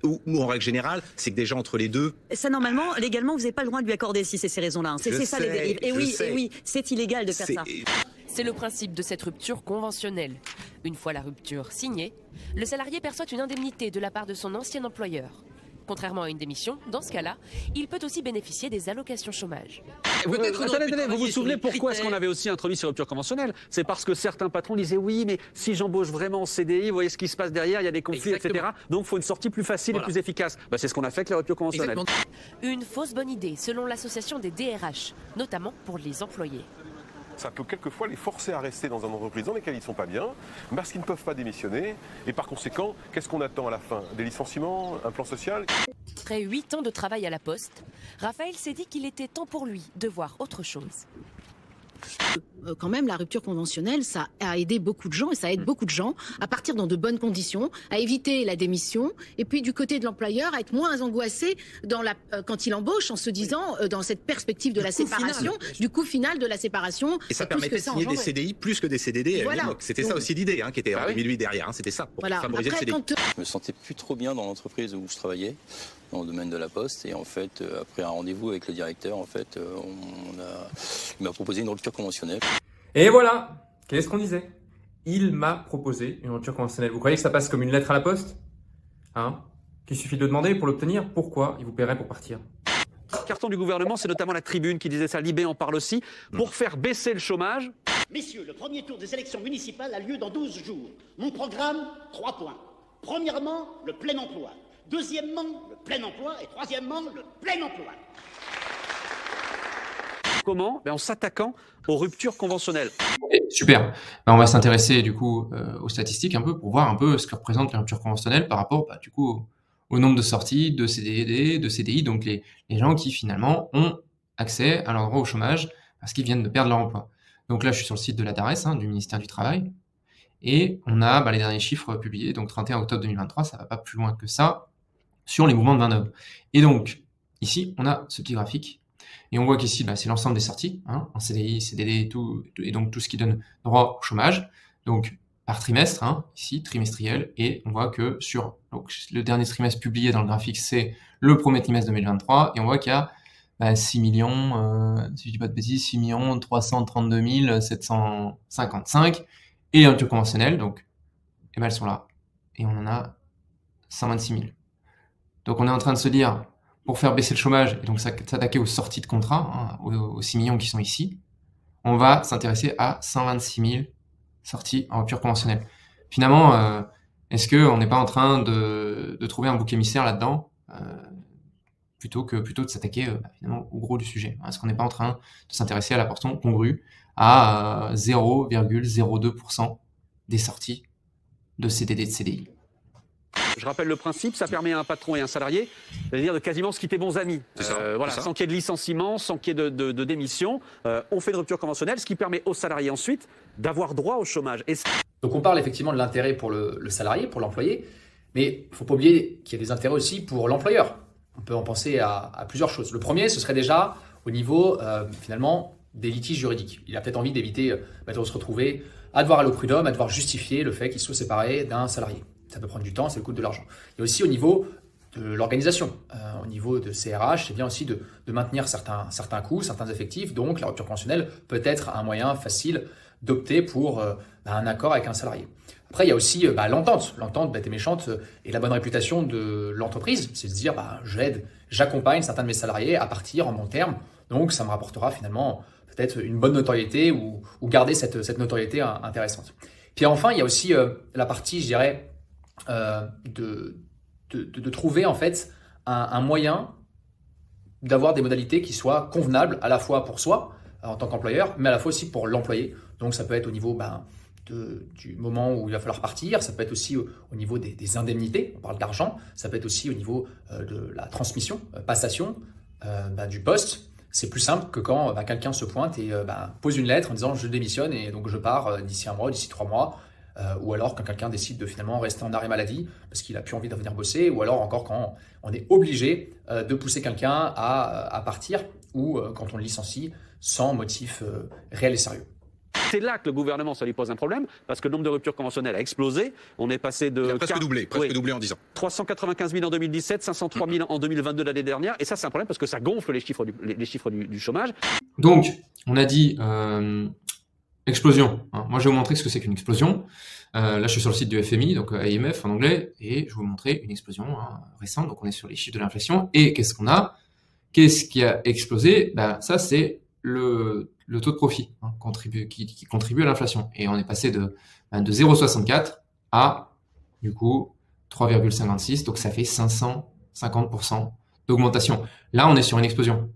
ou en règle générale, c'est que déjà entre les deux... Ça, normalement, légalement, vous n'avez pas le droit de lui accorder si c'est ces raisons-là. Hein. C'est ça les dérives. Et oui, c'est illégal de faire ça. C'est le principe de cette rupture conventionnelle. Une fois la rupture signée, le salarié perçoit une indemnité de la part de son ancien employeur. Contrairement à une démission, dans ce cas-là, il peut aussi bénéficier des allocations chômage. Attendez, vous vous souvenez pourquoi est-ce qu'on avait aussi introduit ces ruptures conventionnelles? C'est parce que certains patrons disaient oui, mais si j'embauche vraiment en CDI, vous voyez ce qui se passe derrière, il y a des conflits, etc. Donc il faut une sortie plus facile et plus efficace. C'est ce qu'on a fait avec les ruptures conventionnelles. Une fausse bonne idée, selon l'association des DRH, notamment pour les employés. Ça peut quelquefois les forcer à rester dans une entreprise dans laquelle ils ne sont pas bien, parce qu'ils ne peuvent pas démissionner. Et par conséquent, qu'est-ce qu'on attend à la fin? Des licenciements? Un plan social? Après 8 ans de travail à la Poste, Raphaël s'est dit qu'il était temps pour lui de voir autre chose. Quand même, la rupture conventionnelle, ça a aidé beaucoup de gens et ça aide beaucoup de gens à partir dans de bonnes conditions, à éviter la démission et puis du côté de l'employeur à être moins angoissé quand il embauche en se disant dans cette perspective de la séparation, du coût final de la séparation. Et ça permettait de signer des CDI plus que des CDD à l'époque. C'était ça aussi l'idée qui était en 2008 derrière. C'était ça, pour favoriser le CDI. Je me sentais plus trop bien dans l'entreprise où je travaillais, dans le domaine de la Poste. Et en fait, après un rendez-vous avec le directeur, il m'a proposé une rupture conventionnelle. Et voilà, qu'est-ce qu'on disait? Il m'a proposé une rupture conventionnelle. Vous croyez que ça passe comme une lettre à la poste? Qu'il suffit de le demander pour l'obtenir? Pourquoi il vous paierait pour partir? Carton du gouvernement, c'est notamment la Tribune qui disait ça, Libé en parle aussi, pour faire baisser le chômage. Messieurs, le premier tour des élections municipales a lieu dans 12 jours. Mon programme, 3 points. Premièrement, le plein emploi. Deuxièmement, le plein emploi. Et troisièmement, le plein emploi. Comment? En s'attaquant aux ruptures conventionnelles. Super. On va s'intéresser du coup aux statistiques un peu pour voir un peu ce que représentent les ruptures conventionnelles par rapport du coup au nombre de sorties de CDD, de CDI, donc les gens qui finalement ont accès à leur droit au chômage parce qu'ils viennent de perdre leur emploi. Donc là, je suis sur le site de la DARES, du ministère du Travail, et on a les derniers chiffres publiés, donc 31 octobre 2023, ça va pas plus loin que ça, sur les mouvements de main-d'œuvre. Et donc, ici, on a ce petit graphique. Et on voit qu'ici, c'est l'ensemble des sorties, en CDI, CDD, et donc tout ce qui donne droit au chômage. Donc, par trimestre, ici, trimestriel. Et on voit que sur le dernier trimestre publié dans le graphique, c'est le premier trimestre 2023. Et on voit qu'il y a 6 millions, si je dis pas de bêtises, 6 332 755. Et les ruptures conventionnelles, donc, elles sont là. Et on en a 126 000. Donc, on est en train de se dire, pour faire baisser le chômage et donc s'attaquer aux sorties de contrat, aux 6 millions qui sont ici, on va s'intéresser à 126 000 sorties en rupture conventionnelle. Finalement, est-ce qu'on n'est pas en train de trouver un bouc émissaire là-dedans plutôt de s'attaquer finalement au gros du sujet? Est-ce qu'on n'est pas en train de s'intéresser à la portion congrue à 0,02% des sorties de CDD, de CDI? Je rappelle le principe, ça permet à un patron et à un salarié de quasiment se quitter bons amis. Sans qu'il y ait de licenciement, sans qu'il y ait de démission. On fait une rupture conventionnelle, ce qui permet aux salariés ensuite d'avoir droit au chômage. Donc on parle effectivement de l'intérêt pour le salarié, pour l'employé, mais il ne faut pas oublier qu'il y a des intérêts aussi pour l'employeur. On peut en penser à plusieurs choses. Le premier, ce serait déjà au niveau finalement des litiges juridiques. Il a peut-être envie d'éviter de se retrouver à devoir aller au prud'homme, à devoir justifier le fait qu'il soit séparé d'un salarié. Ça peut prendre du temps, ça coûte de l'argent. Il y a aussi au niveau de l'organisation, au niveau de CRH, c'est bien aussi de maintenir certains coûts, certains effectifs. Donc la rupture conventionnelle peut être un moyen facile d'opter pour un accord avec un salarié. Après, il y a aussi l'entente. L'entente, bête et méchante, et la bonne réputation de l'entreprise. C'est de se dire, j'accompagne certains de mes salariés à partir en bon terme. Donc ça me rapportera finalement peut-être une bonne notoriété ou garder cette notoriété intéressante. Puis enfin, il y a aussi la partie, je dirais, de trouver en fait un moyen d'avoir des modalités qui soient convenables à la fois pour soi en tant qu'employeur, mais à la fois aussi pour l'employé. Donc ça peut être au niveau du moment où il va falloir partir, ça peut être aussi au niveau des indemnités, on parle d'argent, ça peut être aussi au niveau de la transmission, passation du poste. C'est plus simple que quand quelqu'un se pointe et pose une lettre en disant je démissionne et donc je pars d'ici 1 mois, d'ici 3 mois. Ou alors quand quelqu'un décide de finalement rester en arrêt maladie parce qu'il n'a plus envie de revenir bosser, ou alors encore quand on est obligé de pousser quelqu'un à partir, ou quand on le licencie sans motif réel et sérieux. C'est là que le gouvernement, ça lui pose un problème, parce que le nombre de ruptures conventionnelles a explosé. On est passé de... Il a presque doublé en 10 ans. 395 000 en 2017, 503 000 en 2022 l'année dernière. Et ça, c'est un problème parce que ça gonfle les chiffres du chômage. Donc, on a dit explosion. Moi, je vais vous montrer ce que c'est qu'une explosion. Là, je suis sur le site du FMI, donc IMF en anglais, et je vais vous montrer une explosion récente. Donc, on est sur les chiffres de l'inflation. Et qu'est-ce qu'on a? Qu'est-ce qui a explosé? Ça, c'est le taux de profit qui contribue à l'inflation. Et on est passé de 0,64 à, du coup, 3,56. Donc, ça fait 550% d'augmentation. Là, on est sur une explosion.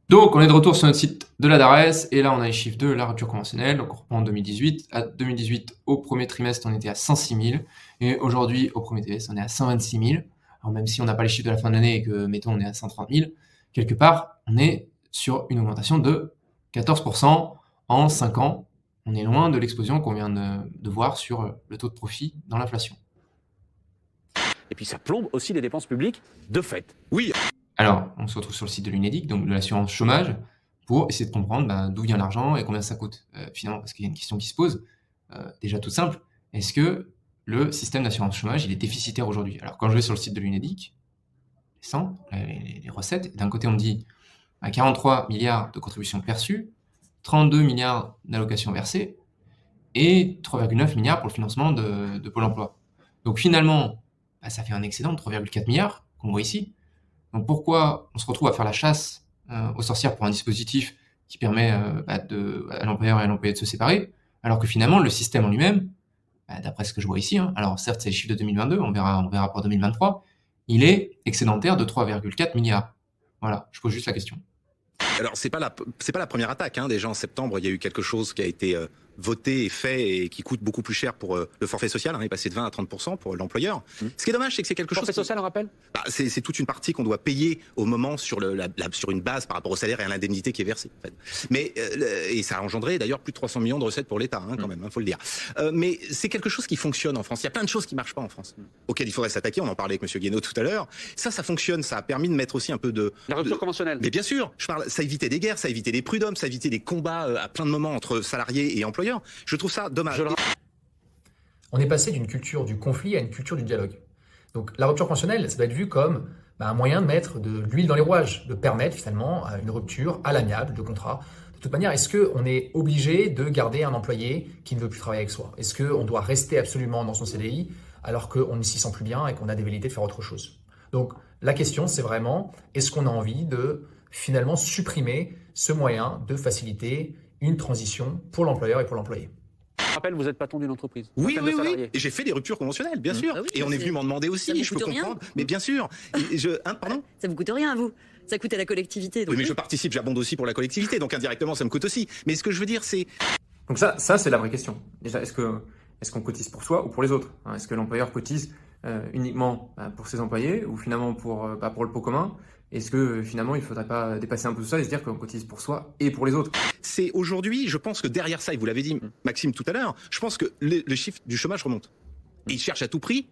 Donc, on est de retour sur notre site de la DARES. Et là, on a les chiffres de la rupture conventionnelle. Donc, on reprend en 2018. À 2018, au premier trimestre, on était à 106 000. Et aujourd'hui, au premier trimestre, on est à 126 000. Alors, même si on n'a pas les chiffres de la fin de l'année et que, mettons, on est à 130 000, quelque part, on est sur une augmentation de 14% en 5 ans. On est loin de l'explosion qu'on vient de voir sur le taux de profit dans l'inflation. Et puis ça plombe aussi les dépenses publiques de fait. Oui. Alors, on se retrouve sur le site de l'UNEDIC, donc de l'assurance chômage, pour essayer de comprendre d'où vient l'argent et combien ça coûte. Finalement, parce qu'il y a une question qui se pose, déjà toute simple, est-ce que le système d'assurance chômage, il est déficitaire aujourd'hui? Alors, quand je vais sur le site de l'UNEDIC, les recettes, d'un côté, on me dit 43 milliards de contributions perçues, 32 milliards d'allocations versées et 3,9 milliards pour le financement de Pôle emploi. Donc finalement, ça fait un excédent de 3,4 milliards qu'on voit ici. Donc pourquoi on se retrouve à faire la chasse aux sorcières pour un dispositif qui permet à l'employeur et à l'employé de se séparer, alors que finalement, le système en lui-même, d'après ce que je vois ici, alors certes, c'est les chiffres de 2022, on verra pour 2023, il est excédentaire de 3,4 milliards. Voilà, je pose juste la question. Alors, c'est pas la première attaque. Déjà en septembre, il y a eu quelque chose qui a été voté et fait et qui coûte beaucoup plus cher pour le forfait social. Il est passé de 20 à 30% pour l'employeur. Ce qui est dommage, c'est que c'est quelque chose... Forfait social, on rappelle? C'est toute une partie qu'on doit payer au moment sur une base par rapport au salaire et à l'indemnité qui est versée. En fait. Mais et ça a engendré d'ailleurs plus de 300 millions de recettes pour l'État, quand même, faut le dire. Mais c'est quelque chose qui fonctionne en France. Il y a plein de choses qui marchent pas en France, auxquelles il faudrait s'attaquer. On en parlait avec M. Guénaud tout à l'heure. Ça fonctionne. Ça a permis de mettre aussi un peu de... La rupture conventionnelle. Mais bien sûr, ça évitait des guerres, ça évitait des prud'hommes, ça évitait des combats à plein de moments entre salariés et employeurs. Je trouve ça dommage. On est passé d'une culture du conflit à une culture du dialogue. Donc la rupture conventionnelle, ça doit être vu comme un moyen de mettre de l'huile dans les rouages, de permettre finalement une rupture à l'amiable de contrat. De toute manière, est-ce qu'on est obligé de garder un employé qui ne veut plus travailler avec soi? Est-ce qu'on doit rester absolument dans son CDI alors qu'on ne s'y sent plus bien et qu'on a des velléités de faire autre chose? Donc la question, c'est vraiment, est-ce qu'on a envie de finalement supprimer ce moyen de faciliter une transition pour l'employeur et pour l'employé? Je rappelle, vous êtes patron d'une entreprise. Oui. Et j'ai fait des ruptures conventionnelles, bien sûr. Et on est venu m'en demander aussi, je peux comprendre. Mais bien sûr. Pardon? Ça vous coûte rien à vous. Ça coûte à la collectivité. Donc oui, mais je participe, j'abonde aussi pour la collectivité, donc indirectement, ça me coûte aussi. Mais ce que je veux dire, c'est... Donc ça c'est la vraie question. Déjà, est-ce qu'on cotise pour soi ou pour les autres? Est-ce que l'employeur cotise uniquement pour ses employés ou finalement pour le pot commun? Est-ce que finalement il ne faudrait pas dépasser un peu tout ça et se dire qu'on cotise pour soi et pour les autres? C'est aujourd'hui, je pense que derrière ça, et vous l'avez dit Maxime tout à l'heure, je pense que le chiffre du chômage remonte. Et ils cherchent à tout prix,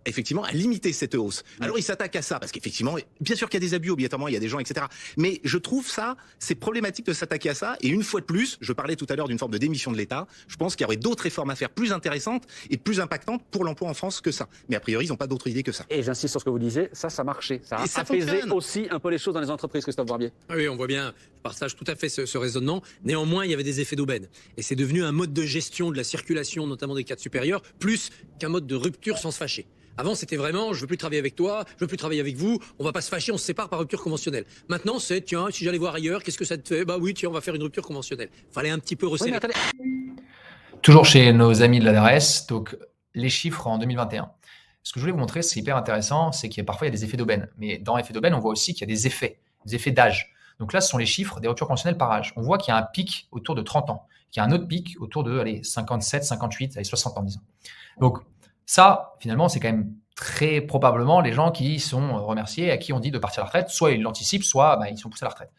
effectivement, à limiter cette hausse. Alors ils s'attaquent à ça, parce qu'effectivement, bien sûr qu'il y a des abus, obligatoirement, il y a des gens, etc. Mais je trouve ça, c'est problématique de s'attaquer à ça. Et une fois de plus, je parlais tout à l'heure d'une forme de démission de l'État. Je pense qu'il y aurait d'autres réformes à faire plus intéressantes et plus impactantes pour l'emploi en France que ça. Mais a priori, ils n'ont pas d'autre idée que ça. Et j'insiste sur ce que vous disiez, ça marchait. Ça a apaisé aussi un peu les choses dans les entreprises, Christophe Barbier. Oui, on voit bien, je partage tout à fait ce raisonnement. Néanmoins, il y avait des effets d'aubaine. Et c'est devenu un mode de gestion de la circulation, notamment des cadres supérieurs, plus qu'un mode de rupture sans se fâcher. Avant, c'était vraiment, je veux plus travailler avec toi, je veux plus travailler avec vous, on va pas se fâcher, on se sépare par rupture conventionnelle. Maintenant, c'est, tiens, si j'allais voir ailleurs, qu'est-ce que ça te fait? Bah oui, tiens, on va faire une rupture conventionnelle. Fallait un petit peu resserrer. Toujours chez nos amis de la DARES, donc les chiffres en 2021. Ce que je voulais vous montrer, c'est hyper intéressant, c'est qu'il y a parfois des effets d'aubaine. Mais dans effet d'aubaine, on voit aussi qu'il y a des effets d'âge. Donc là, ce sont les chiffres des ruptures conventionnelles par âge. On voit qu'il y a un pic autour de 30 ans, qu'il y a un autre pic autour de 57, 58, 60 ans, disons. Donc ça, finalement, c'est quand même très probablement les gens qui sont remerciés, à qui on dit de partir à la retraite. Soit ils l'anticipent, soit ils sont poussés à la retraite.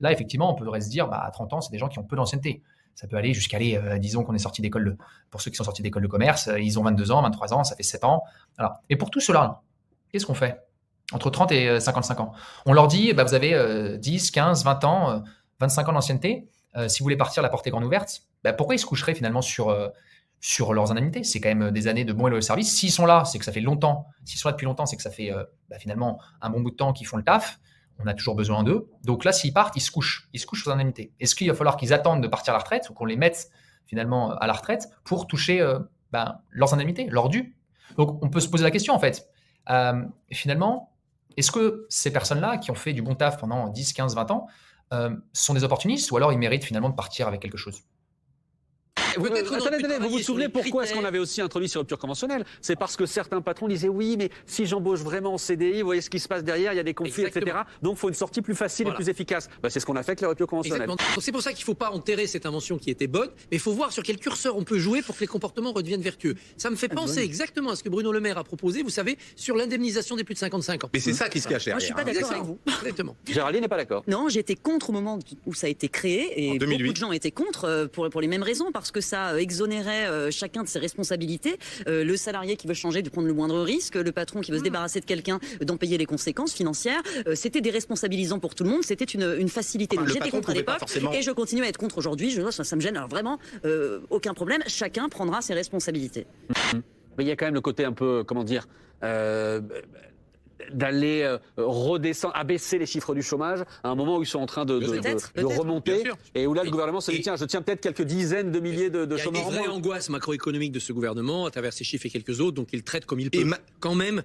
Là, effectivement, on pourrait se dire, à 30 ans, c'est des gens qui ont peu d'ancienneté. Ça peut aller jusqu'à disons qu'on est sorti d'école, pour ceux qui sont sortis d'école de commerce, ils ont 22 ans, 23 ans, ça fait 7 ans. Alors, et pour tout cela, qu'est-ce qu'on fait entre 30 et 55 ans? On leur dit, vous avez 10, 15, 20 ans, 25 ans d'ancienneté. si vous voulez partir la porte est grande ouverte, pourquoi ils se coucheraient finalement sur leurs indemnités? C'est quand même des années de bons et loyaux services. S'ils sont là, c'est que ça fait longtemps. S'ils sont là depuis longtemps, c'est que ça fait finalement un bon bout de temps qu'ils font le taf. On a toujours besoin d'eux. Donc là, s'ils partent, ils se couchent sur leurs indemnités. Est-ce qu'il va falloir qu'ils attendent de partir à la retraite ou qu'on les mette finalement à la retraite pour toucher leurs indemnités, leurs dus? Donc on peut se poser la question en fait. Finalement, est-ce que ces personnes-là qui ont fait du bon taf pendant 10, 15, 20 ans sont des opportunistes ou alors ils méritent finalement de partir avec quelque chose? Attendez, vous vous souvenez pourquoi est-ce qu'on avait aussi introduit ces ruptures conventionnelles? C'est parce que certains patrons disaient oui, mais si j'embauche vraiment en CDI, vous voyez ce qui se passe derrière, il y a des conflits, etc. Donc il faut une sortie plus facile et plus efficace. C'est ce qu'on a fait avec les ruptures conventionnelles. C'est pour ça qu'il ne faut pas enterrer cette invention qui était bonne, mais il faut voir sur quel curseur on peut jouer pour que les comportements redeviennent vertueux. Ça me fait penser exactement à ce que Bruno Le Maire a proposé, vous savez, sur l'indemnisation des plus de 55 ans. Mais c'est ça qui se cache derrière. Moi, je suis pas d'accord avec vous. Exactement. Géraldine n'est pas d'accord. Non, j'étais contre au moment où ça a été créé et beaucoup de gens étaient contre pour les mêmes raisons, parce que ça exonérait chacun de ses responsabilités. Le salarié qui veut changer de prendre le moindre risque, le patron qui veut se débarrasser de quelqu'un d'en payer les conséquences financières. C'était déresponsabilisant pour tout le monde, c'était une facilité. Donc j'étais contre à l'époque et je continue à être contre aujourd'hui. Ça me gêne. Alors vraiment, aucun problème. Chacun prendra ses responsabilités. Mais il y a quand même le côté un peu, comment dire, d'aller redescendre, abaisser les chiffres du chômage à un moment où ils sont en train de remonter et où là le gouvernement se dit tiens, je tiens peut-être quelques dizaines de milliers de chômeurs en moins. Il y a une vraie angoisse macroéconomique de ce gouvernement à travers ces chiffres et quelques autres, donc il traite comme il peut. Quand même,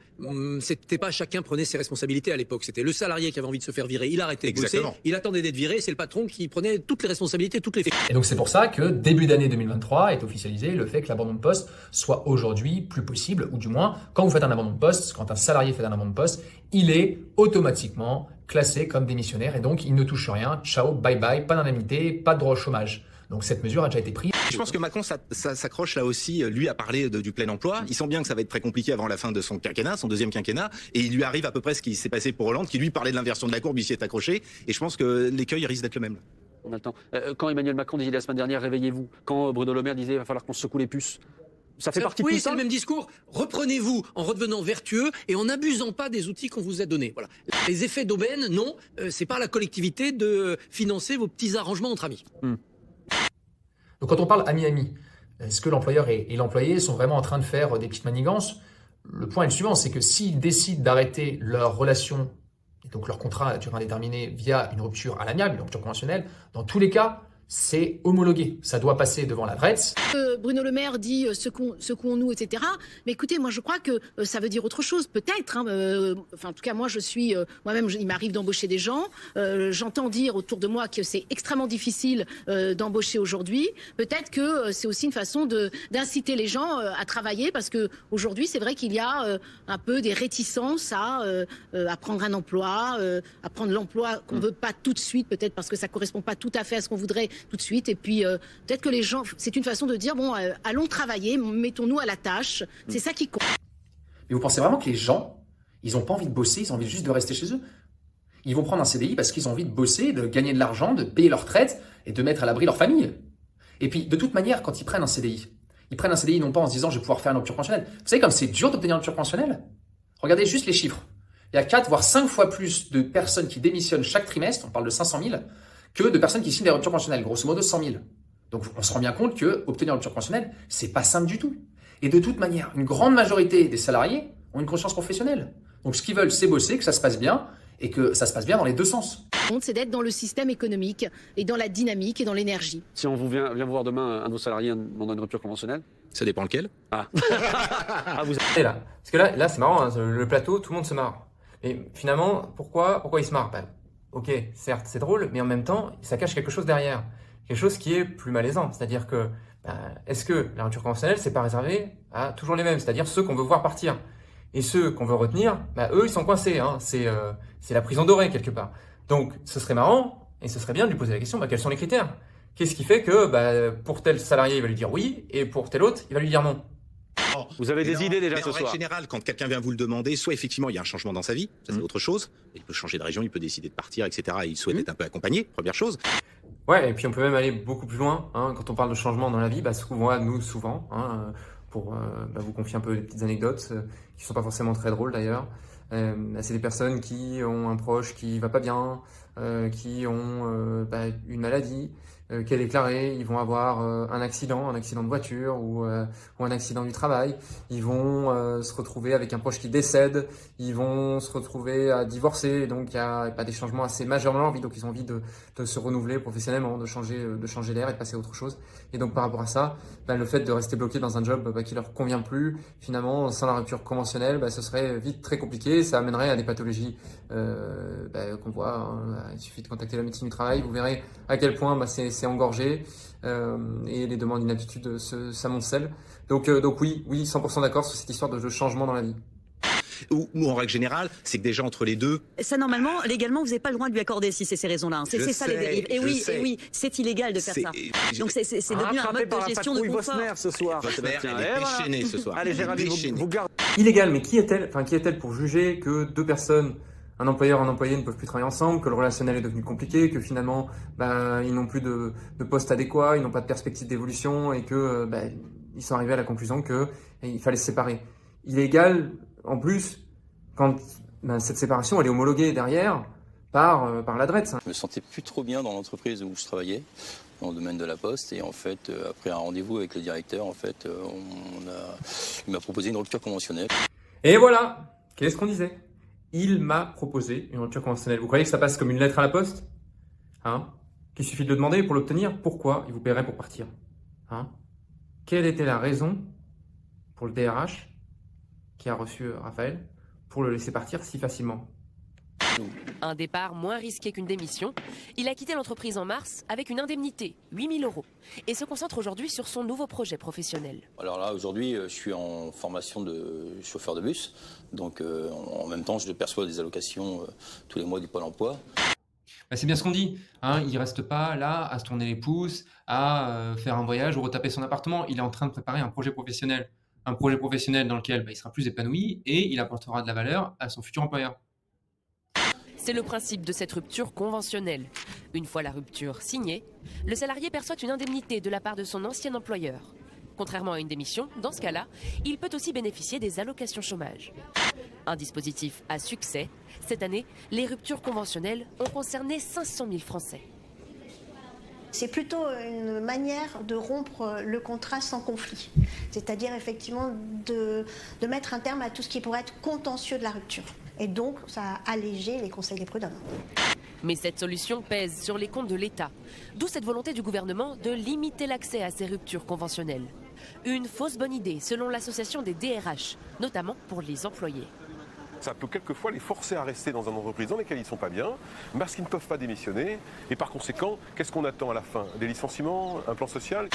c'était pas chacun prenait ses responsabilités à l'époque, c'était le salarié qui avait envie de se faire virer, il arrêtait de bosser, il attendait d'être viré, c'est le patron qui prenait toutes les responsabilités, toutes les faits. Et donc c'est pour ça que début d'année 2023 est officialisé le fait que l'abandon de poste soit aujourd'hui plus possible, ou du moins quand vous faites un abandon de poste, quand un salarié fait un abandon de poste, il est automatiquement classé comme démissionnaire et donc il ne touche rien. Ciao, bye bye, pas d'indemnité, pas de droit au chômage. Donc cette mesure a déjà été prise. Je pense que Macron s'accroche là aussi. Lui a parlé du plein emploi. Il sent bien que ça va être très compliqué avant la fin de son quinquennat, son deuxième quinquennat. Et il lui arrive à peu près ce qui s'est passé pour Hollande, qui lui parlait de l'inversion de la courbe, il s'y est accroché. Et je pense que l'écueil risque d'être le même. On a le temps. Quand Emmanuel Macron disait la semaine dernière, réveillez-vous. Quand Bruno Le Maire disait, il va falloir qu'on se secoue les puces. Ça fait partie de tout ça. Oui, c'est le même discours. Reprenez-vous en redevenant vertueux et en n'abusant pas des outils qu'on vous a donnés. Voilà. Les effets d'aubaine, non, c'est pas à la collectivité de financer vos petits arrangements entre amis. Donc quand on parle ami-ami, est-ce que l'employeur et l'employé sont vraiment en train de faire des petites manigances? Le point est le suivant, c'est que s'ils décident d'arrêter leur relation, et donc leur contrat à durée indéterminée via une rupture à l'amiable, une rupture conventionnelle, dans tous les cas, c'est homologué. Ça doit passer devant la VRETS. Bruno Le Maire dit secouons-nous, etc. Mais écoutez, moi je crois que ça veut dire autre chose, peut-être. En tout cas, moi je suis moi-même, il m'arrive d'embaucher des gens. J'entends dire autour de moi que c'est extrêmement difficile d'embaucher aujourd'hui. Peut-être que c'est aussi une façon d'inciter les gens à travailler, parce que aujourd'hui, c'est vrai qu'il y a un peu des réticences à prendre un emploi, à prendre l'emploi qu'on veut pas tout de suite, peut-être parce que ça correspond pas tout à fait à ce qu'on voudrait tout de suite. Et puis peut-être que les gens, c'est une façon de dire bon, allons travailler, mettons-nous à la tâche. C'est ça qui compte. Mais vous pensez vraiment que les gens, ils n'ont pas envie de bosser, ils ont envie juste de rester chez eux? Ils vont prendre un CDI parce qu'ils ont envie de bosser, de gagner de l'argent, de payer leur retraite et de mettre à l'abri leur famille. Et puis de toute manière, quand ils prennent un CDI, non pas en se disant je vais pouvoir faire une rupture conventionnelle. Vous savez comme c'est dur d'obtenir une rupture conventionnelle? Regardez juste les chiffres. Il y a 4 voire 5 fois plus de personnes qui démissionnent chaque trimestre, on parle de 500 000, que de personnes qui signent des ruptures conventionnelles, grosso modo 100 000. Donc on se rend bien compte que obtenir une rupture conventionnelle, c'est pas simple du tout. Et de toute manière, une grande majorité des salariés ont une conscience professionnelle. Donc ce qu'ils veulent, c'est bosser, que ça se passe bien, et que ça se passe bien dans les deux sens. C'est d'être dans le système économique et dans la dynamique et dans l'énergie. Si on vient vous voir demain, un de vos salariés demandant une rupture conventionnelle? Ça dépend lequel. Vous êtes là. Parce que là c'est marrant, hein, le plateau, tout le monde se marre. Et finalement, pourquoi il se marre? Ok, certes, c'est drôle, mais en même temps, ça cache quelque chose derrière. Quelque chose qui est plus malaisant. C'est-à-dire que, est-ce que la rupture conventionnelle, c'est pas réservé à toujours les mêmes, c'est-à-dire ceux qu'on veut voir partir? Et ceux qu'on veut retenir, eux, ils sont coincés. Hein. C'est la prison dorée, quelque part. Donc, ce serait marrant, et ce serait bien de lui poser la question, quels sont les critères? Qu'est-ce qui fait que pour tel salarié, il va lui dire oui, et pour tel autre, il va lui dire non? Vous avez des idées déjà ce soir? En règle générale, quand quelqu'un vient vous le demander, soit effectivement il y a un changement dans sa vie, ça c'est autre chose. Il peut changer de région, il peut décider de partir, etc. Et il souhaite être un peu accompagné, première chose. Ouais, et puis on peut même aller beaucoup plus loin. Hein, quand on parle de changement dans la vie, souvent, pour vous confier un peu des petites anecdotes qui sont pas forcément très drôles d'ailleurs. C'est des personnes qui ont un proche qui va pas bien, qui ont une maladie qui est déclarée, ils vont avoir un accident de voiture ou un accident du travail, ils vont se retrouver avec un proche qui décède, ils vont se retrouver à divorcer, et donc il y a des changements assez majeurs dans leur vie, donc ils ont envie de se renouveler professionnellement, de changer d'air et de passer à autre chose. Et donc par rapport à ça, le fait de rester bloqué dans un job qui leur convient plus, finalement, sans la rupture conventionnelle, ce serait vite très compliqué, ça amènerait à des pathologies qu'on voit, hein. Il suffit de contacter la médecine du travail, vous verrez à quel point c'est engorgé et les demandes d'inaptitude s'amoncellent. Donc oui, 100% d'accord sur cette histoire de changement dans la vie. Ou en règle générale, c'est que déjà entre les deux... Ça, normalement, légalement, vous n'avez pas le droit de lui accorder si c'est ces raisons-là. C'est ça les dérives. Et oui, c'est illégal de faire ça. Donc c'est devenu un mode de gestion de confort. Ce soir. Bosner, elle est déchaînée ce soir. Allez, Gérald, vous gardez. Illégal, mais qui est-elle pour juger que deux personnes, un employeur et un employé, ne peuvent plus travailler ensemble, que le relationnel est devenu compliqué, que finalement ils n'ont plus de poste adéquat, ils n'ont pas de perspective d'évolution et que ils sont arrivés à la conclusion qu'il fallait se séparer. Illégal, en plus, quand cette séparation elle est homologuée derrière par l'adresse. Je me sentais plus trop bien dans l'entreprise où je travaillais, dans le domaine de la Poste, et en fait, après un rendez-vous avec le directeur, en fait, il m'a proposé une rupture conventionnelle. Et voilà, qu'est-ce qu'on disait? Il m'a proposé une rupture conventionnelle. Vous croyez que ça passe comme une lettre à la poste? Qu'il suffit de le demander pour l'obtenir? Pourquoi il vous paierait pour partir? Quelle était la raison pour le DRH qui a reçu Raphaël pour le laisser partir si facilement? Un départ moins risqué qu'une démission. Il a quitté l'entreprise en mars avec une indemnité, 8 000 € et se concentre aujourd'hui sur son nouveau projet professionnel. Alors là, aujourd'hui, je suis en formation de chauffeur de bus. Donc, en même temps, je perçois des allocations tous les mois du Pôle emploi. C'est bien ce qu'on dit. Il ne reste pas là à se tourner les pouces, à faire un voyage ou retaper son appartement. Il est en train de préparer un projet professionnel. Un projet professionnel dans lequel il sera plus épanoui et il apportera de la valeur à son futur employeur. C'est le principe de cette rupture conventionnelle. Une fois la rupture signée, le salarié perçoit une indemnité de la part de son ancien employeur. Contrairement à une démission, dans ce cas-là, il peut aussi bénéficier des allocations chômage. Un dispositif à succès. Cette année, les ruptures conventionnelles ont concerné 500 000 Français. C'est plutôt une manière de rompre le contrat sans conflit. C'est-à-dire effectivement de mettre un terme à tout ce qui pourrait être contentieux de la rupture. Et donc, ça a allégé les conseils des prud'hommes. Mais cette solution pèse sur les comptes de l'État. D'où cette volonté du gouvernement de limiter l'accès à ces ruptures conventionnelles. Une fausse bonne idée, selon l'association des DRH, notamment pour les employés. Ça peut quelquefois les forcer à rester dans une entreprise dans laquelle ils ne sont pas bien, parce qu'ils ne peuvent pas démissionner. Et par conséquent, qu'est-ce qu'on attend à la fin? Des licenciements? Un plan social?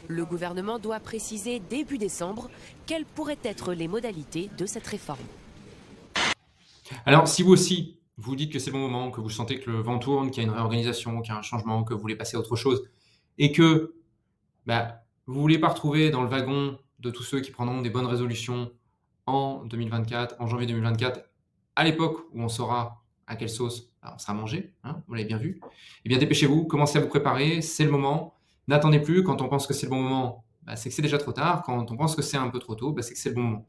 Le gouvernement doit préciser début décembre quelles pourraient être les modalités de cette réforme. Alors, si vous aussi, vous dites que c'est le bon moment, que vous sentez que le vent tourne, qu'il y a une réorganisation, qu'il y a un changement, que vous voulez passer à autre chose, et que vous ne voulez pas retrouver dans le wagon de tous ceux qui prendront des bonnes résolutions en 2024, en janvier 2024, à l'époque où on saura à quelle sauce on sera mangé, vous l'avez bien vu, eh bien dépêchez-vous, commencez à vous préparer, c'est le moment. N'attendez plus, quand on pense que c'est le bon moment, c'est que c'est déjà trop tard. Quand on pense que c'est un peu trop tôt, c'est que c'est le bon moment.